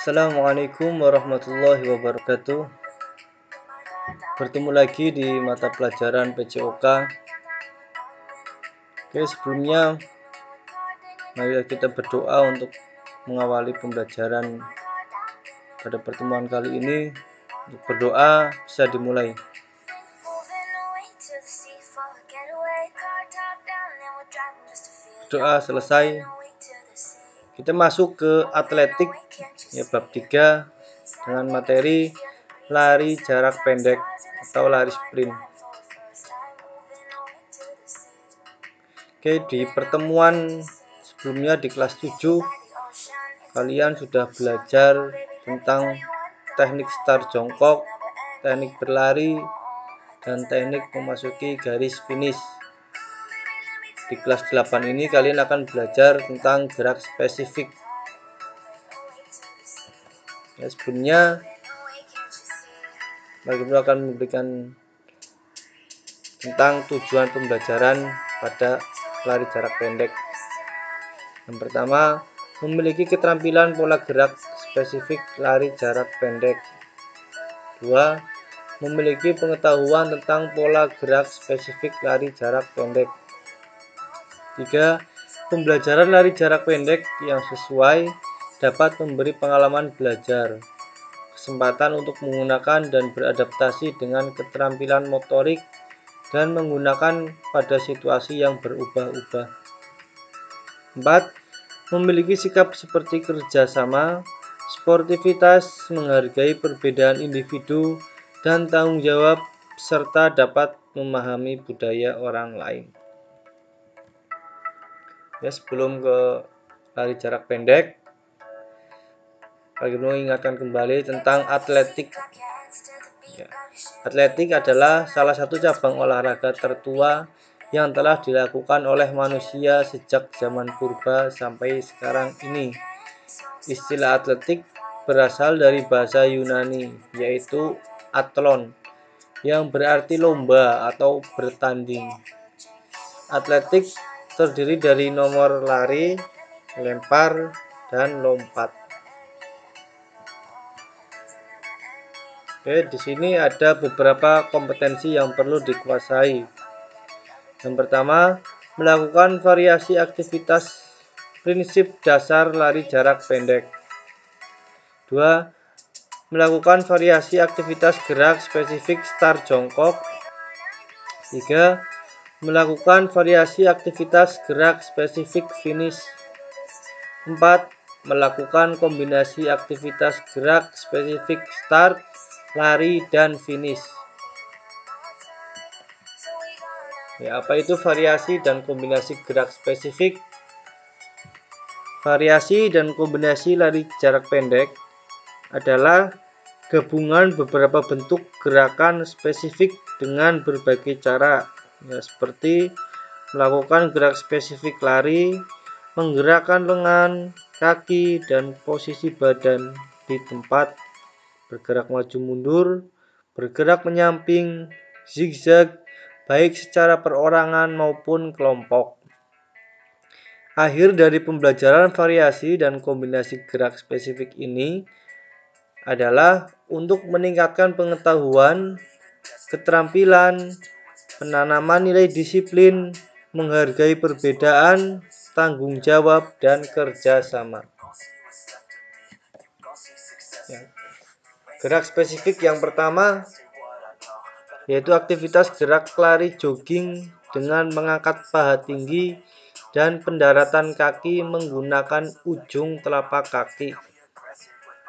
Assalamualaikum warahmatullahi wabarakatuh. Bertemu lagi di mata pelajaran PJOK. Oke, sebelumnya mari kita berdoa untuk mengawali pembelajaran pada pertemuan kali ini. Untuk berdoa bisa dimulai. Doa selesai, kita masuk ke atletik ya, bab 3 dengan materi lari jarak pendek atau lari sprint. Oke, di pertemuan sebelumnya di kelas 7 kalian sudah belajar tentang teknik start jongkok, teknik berlari, dan teknik memasuki garis finish. Di kelas 8 ini kalian akan belajar tentang gerak spesifik. Ya, sebelumnya bagaimana akan memberikan tentang tujuan pembelajaran pada lari jarak pendek. Yang pertama, memiliki keterampilan pola gerak spesifik lari jarak pendek. 2. Memiliki pengetahuan tentang pola gerak spesifik lari jarak pendek. 3. Pembelajaran lari jarak pendek yang sesuai dapat memberi pengalaman belajar, kesempatan untuk menggunakan dan beradaptasi dengan keterampilan motorik, dan menggunakan pada situasi yang berubah-ubah. 4. Memiliki sikap seperti kerjasama, sportivitas, menghargai perbedaan individu, dan tanggung jawab, serta dapat memahami budaya orang lain. Ya, sebelum ke lari jarak pendek, bagaimana ingatkan kembali tentang atletik. Ya, atletik adalah salah satu cabang olahraga tertua yang telah dilakukan oleh manusia sejak zaman purba sampai sekarang ini. Istilah atletik berasal dari bahasa Yunani, yaitu athlon, yang berarti lomba atau bertanding. Atletik terdiri dari nomor lari, lempar, dan lompat. Oke, di sini ada beberapa kompetensi yang perlu dikuasai. Yang pertama, melakukan variasi aktivitas prinsip dasar lari jarak pendek. 2. Melakukan variasi aktivitas gerak spesifik start jongkok. 3. Melakukan variasi aktivitas gerak spesifik finish. 4. Melakukan kombinasi aktivitas gerak spesifik start, lari, dan finish. Ya, apa itu variasi dan kombinasi gerak spesifik? Variasi dan kombinasi lari jarak pendek adalah gabungan beberapa bentuk gerakan spesifik dengan berbagai cara, ya, seperti melakukan gerak spesifik lari, menggerakkan lengan, kaki, dan posisi badan di tempat, bergerak maju mundur, bergerak menyamping, zigzag, baik secara perorangan maupun kelompok. Akhir dari pembelajaran variasi dan kombinasi gerak spesifik ini adalah untuk meningkatkan pengetahuan, keterampilan, penanaman nilai disiplin, menghargai perbedaan, tanggung jawab, dan kerjasama. Ya. Gerak spesifik yang pertama yaitu aktivitas gerak lari jogging dengan mengangkat paha tinggi dan pendaratan kaki menggunakan ujung telapak kaki.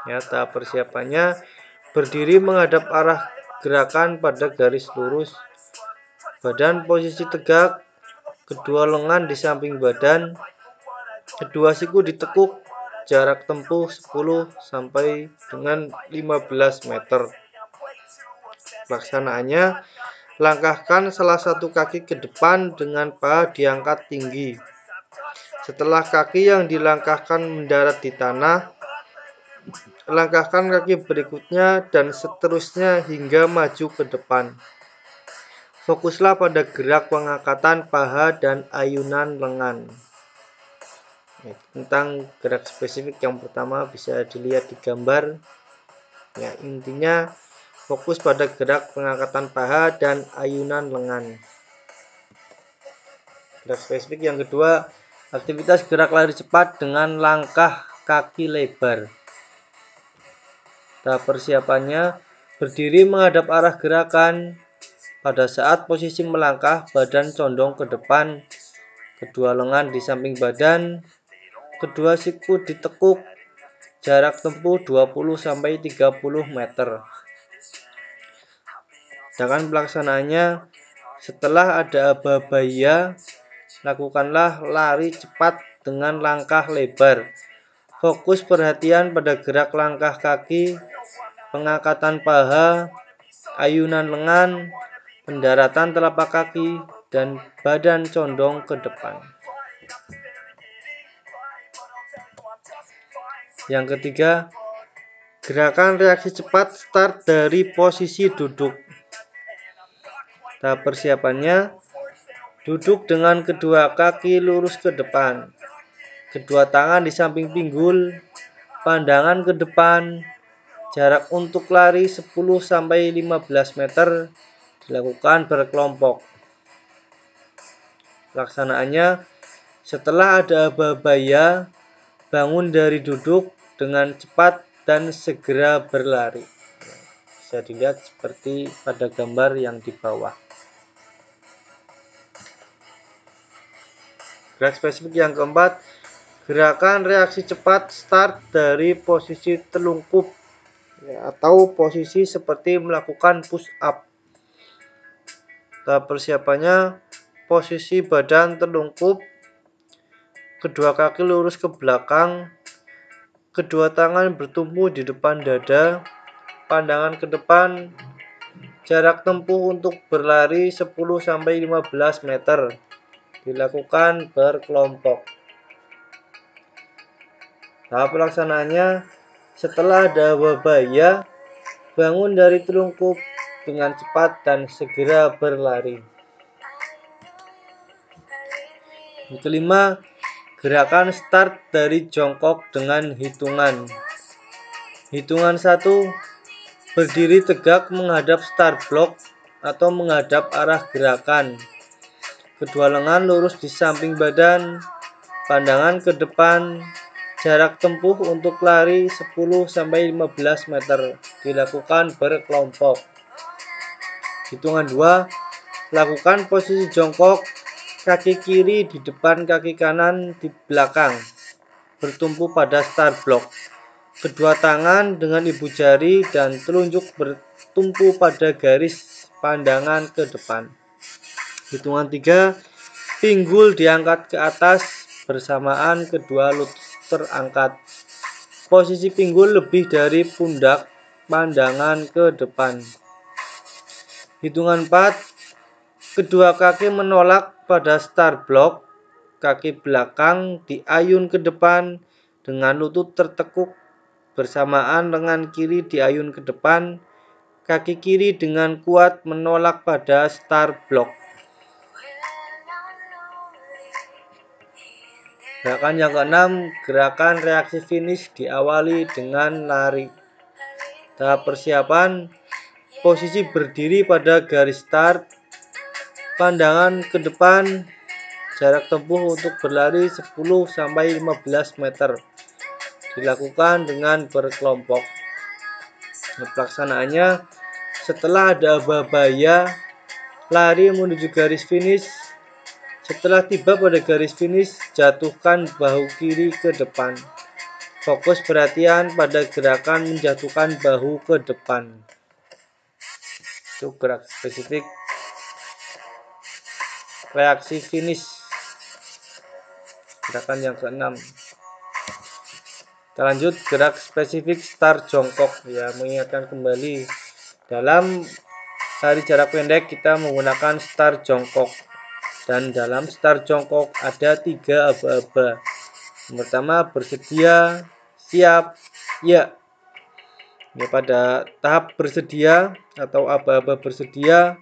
Ya, tahap persiapannya berdiri menghadap arah gerakan pada garis lurus, badan posisi tegak, kedua lengan di samping badan, kedua siku ditekuk, jarak tempuh 10 sampai dengan 15 meter. Pelaksanaannya, langkahkan salah satu kaki ke depan dengan paha diangkat tinggi. Setelah kaki yang dilangkahkan mendarat di tanah, langkahkan kaki berikutnya dan seterusnya hingga maju ke depan. Fokuslah pada gerak pengangkatan paha dan ayunan lengan. Tentang gerak spesifik yang pertama bisa dilihat di gambar. Ya, intinya fokus pada gerak pengangkatan paha dan ayunan lengan. Gerak spesifik yang kedua, aktivitas gerak lari cepat dengan langkah kaki lebar. Tahap persiapannya, berdiri menghadap arah gerakan. Pada saat posisi melangkah, badan condong ke depan, kedua lengan di samping badan, kedua siku ditekuk, jarak tempuh 20-30 meter. Sedangkan pelaksanaannya, setelah ada aba-aba, lakukanlah lari cepat dengan langkah lebar. Fokus perhatian pada gerak langkah kaki, pengangkatan paha, ayunan lengan, pendaratan telapak kaki, dan badan condong ke depan. Yang ketiga, gerakan reaksi cepat start dari posisi duduk. Tahap persiapannya, duduk dengan kedua kaki lurus ke depan, kedua tangan di samping pinggul, pandangan ke depan, jarak untuk lari 10-15 meter, dilakukan berkelompok. Pelaksanaannya, setelah ada aba-aba, bangun dari duduk dengan cepat dan segera berlari. Bisa dilihat seperti pada gambar yang di bawah. Gerak spesifik yang keempat, gerakan reaksi cepat start dari posisi telungkup atau posisi seperti melakukan push up. Tahap persiapannya, posisi badan telungkup, kedua kaki lurus ke belakang, kedua tangan bertumpu di depan dada, pandangan ke depan, jarak tempuh untuk berlari 10-15 meter. Dilakukan berkelompok. Tahap pelaksanaannya, setelah ada aba-aba, bangun dari telungkup dengan cepat dan segera berlari. Yang kelima, gerakan start dari jongkok dengan hitungan. Hitungan 1, berdiri tegak menghadap start block atau menghadap arah gerakan. Kedua lengan lurus di samping badan, pandangan ke depan, jarak tempuh untuk lari 10-15 meter. Dilakukan berkelompok. Hitungan 2, lakukan posisi jongkok, kaki kiri di depan, kaki kanan di belakang, bertumpu pada start block. Kedua tangan dengan ibu jari dan telunjuk bertumpu pada garis pandangan ke depan. Hitungan 3, pinggul diangkat ke atas bersamaan kedua lutut terangkat. Posisi pinggul lebih dari pundak, pandangan ke depan. Hitungan 4, kedua kaki menolak pada start block, kaki belakang diayun ke depan dengan lutut tertekuk bersamaan lengan kiri diayun ke depan, kaki kiri dengan kuat menolak pada start block. Gerakan yang keenam, gerakan reaksi finish diawali dengan lari. Tahap persiapan, posisi berdiri pada garis start, pandangan ke depan, jarak tempuh untuk berlari 10-15 meter. Dilakukan dengan berkelompok. Pelaksanaannya, setelah ada aba-aba, lari menuju garis finish. Setelah tiba pada garis finish, jatuhkan bahu kiri ke depan. Fokus perhatian pada gerakan menjatuhkan bahu ke depan. Itu gerak spesifik reaksi finish. Gerakan yang keenam. Kita lanjut gerak spesifik start jongkok. Ya, mengingatkan kembali dalam lari jarak pendek kita menggunakan start jongkok. Dan dalam start jongkok ada 3 aba-aba. Yang pertama, bersedia, siap, ya. Pada tahap bersedia atau aba-aba bersedia,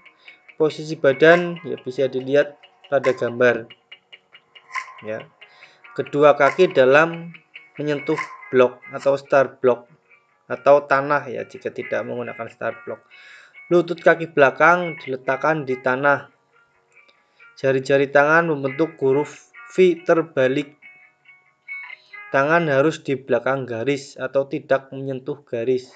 posisi badan ya bisa dilihat pada gambar. Ya. kedua kaki dalam menyentuh blok atau start block atau tanah ya jika tidak menggunakan start block. Lutut kaki belakang diletakkan di tanah. Jari-jari tangan membentuk huruf V terbalik. Tangan harus di belakang garis atau tidak menyentuh garis.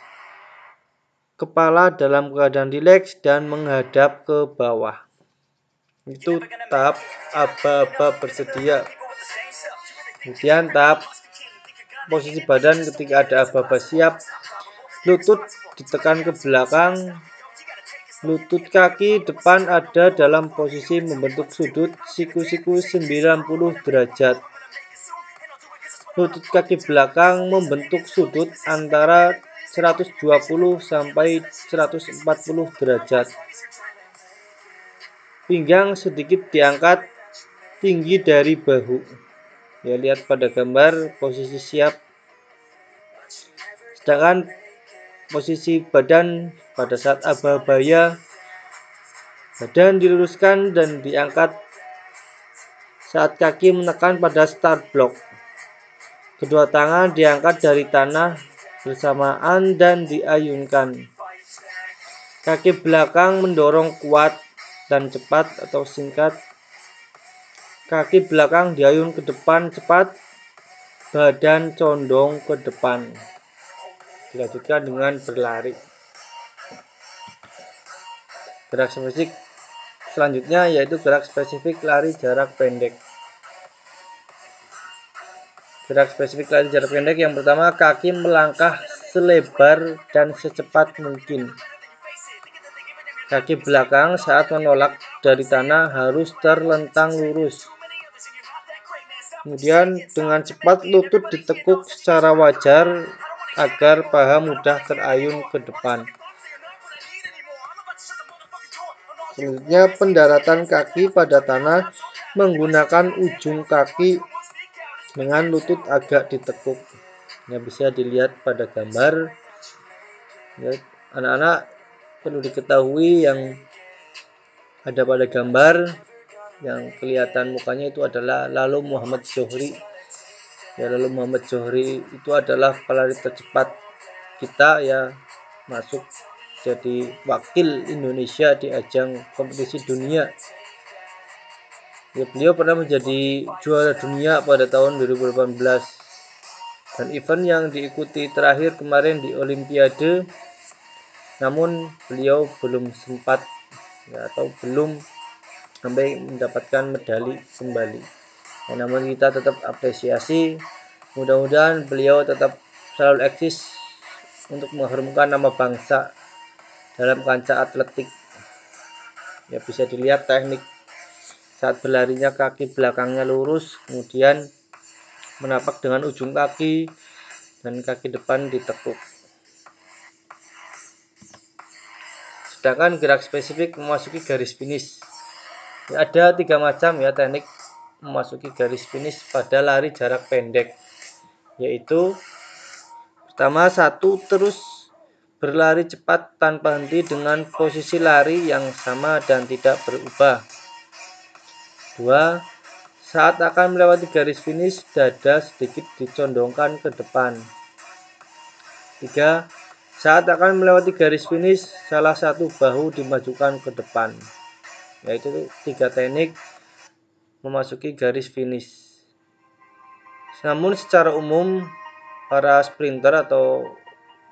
Kepala dalam keadaan rileks dan menghadap ke bawah. Itu tahap aba-aba bersedia. Kemudian tahap posisi badan ketika ada aba-aba siap. Lutut ditekan ke belakang. Lutut kaki depan ada dalam posisi membentuk sudut siku-siku 90 derajat. Lutut kaki belakang membentuk sudut antara 120 sampai 140 derajat. Pinggang sedikit diangkat tinggi dari bahu. Ya, lihat pada gambar posisi siap. Sedangkan posisi badan pada saat aba-abaya, badan diluruskan dan diangkat saat kaki menekan pada start block. Kedua tangan diangkat dari tanah bersamaan dan diayunkan. Kaki belakang mendorong kuat dan cepat atau singkat. Kaki belakang diayun ke depan cepat, badan condong ke depan. Dilanjutkan dengan berlari. Gerak spesifik selanjutnya yaitu gerak spesifik lari jarak pendek. Gerak spesifik lari jarak pendek yang pertama, kaki melangkah selebar dan secepat mungkin. Kaki belakang saat menolak dari tanah harus terlentang lurus. Kemudian dengan cepat lutut ditekuk secara wajar agar paha mudah terayun ke depan. Selanjutnya pendaratan kaki pada tanah menggunakan ujung kaki dengan lutut agak ditekuk. Ya, bisa dilihat pada gambar. Ya, anak-anak perlu diketahui yang ada pada gambar yang kelihatan mukanya itu adalah Lalu Muhammad Zohri. Ya, Lalu Muhammad Zohri itu adalah pelari tercepat kita ya, masuk jadi wakil Indonesia di ajang kompetisi dunia. Ya, beliau pernah menjadi juara dunia pada tahun 2018 dan event yang diikuti terakhir kemarin di Olimpiade, namun beliau belum sempat ya, atau belum sampai mendapatkan medali kembali. Ya, namun kita tetap apresiasi, mudah-mudahan beliau tetap selalu eksis untuk mengharumkan nama bangsa dalam kancah atletik. Ya, bisa dilihat teknik saat berlarinya, kaki belakangnya lurus, kemudian menapak dengan ujung kaki dan kaki depan ditekuk. Sedangkan gerak spesifik memasuki garis finish. Ya, ada 3 macam ya teknik memasuki garis finish pada lari jarak pendek, yaitu pertama, 1. Terus berlari cepat tanpa henti dengan posisi lari yang sama dan tidak berubah. 2. Saat akan melewati garis finish, dada sedikit dicondongkan ke depan. 3. Saat akan melewati garis finish, salah satu bahu dimajukan ke depan. Yaitu 3 teknik memasuki garis finish. Namun secara umum para sprinter atau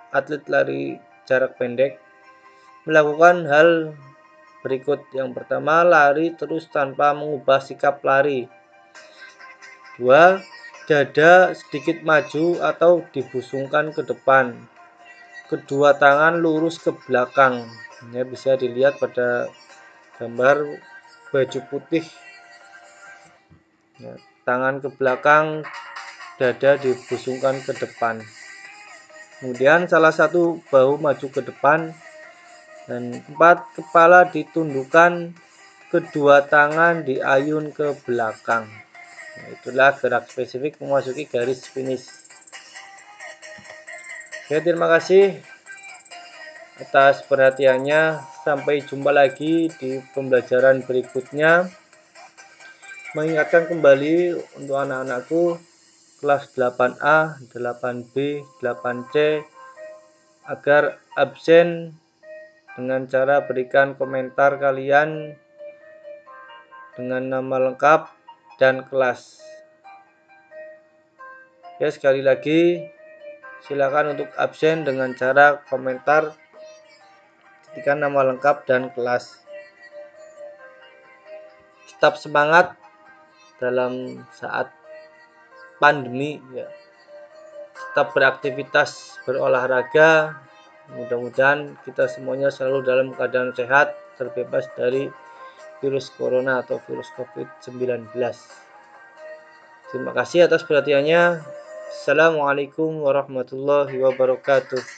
atlet lari jarak pendek melakukan hal berikut. Yang pertama, lari terus tanpa mengubah sikap lari. 2. Dada sedikit maju atau dibusungkan ke depan. Kedua tangan lurus ke belakang. Ya, bisa dilihat pada gambar baju putih. Ya, tangan ke belakang, dada dibusungkan ke depan. Kemudian salah satu bahu maju ke depan. Dan 4. Kepala ditundukkan, kedua tangan diayun ke belakang. Nah, itulah gerak spesifik memasuki garis finish. Oke, terima kasih atas perhatiannya. Sampai jumpa lagi di pembelajaran berikutnya. mengingatkan kembali untuk anak-anakku kelas 8A, 8B, 8C agar absen dengan cara berikan komentar kalian dengan nama lengkap dan kelas. Ya, sekali lagi silakan untuk absen dengan cara komentar ketika nama lengkap dan kelas. Tetap semangat dalam saat pandemi ya. Tetap beraktivitas, berolahraga. Mudah-mudahan kita semuanya selalu dalam keadaan sehat, terbebas dari virus corona atau virus COVID-19. Terima kasih atas perhatiannya. Assalamualaikum warahmatullahi wabarakatuh.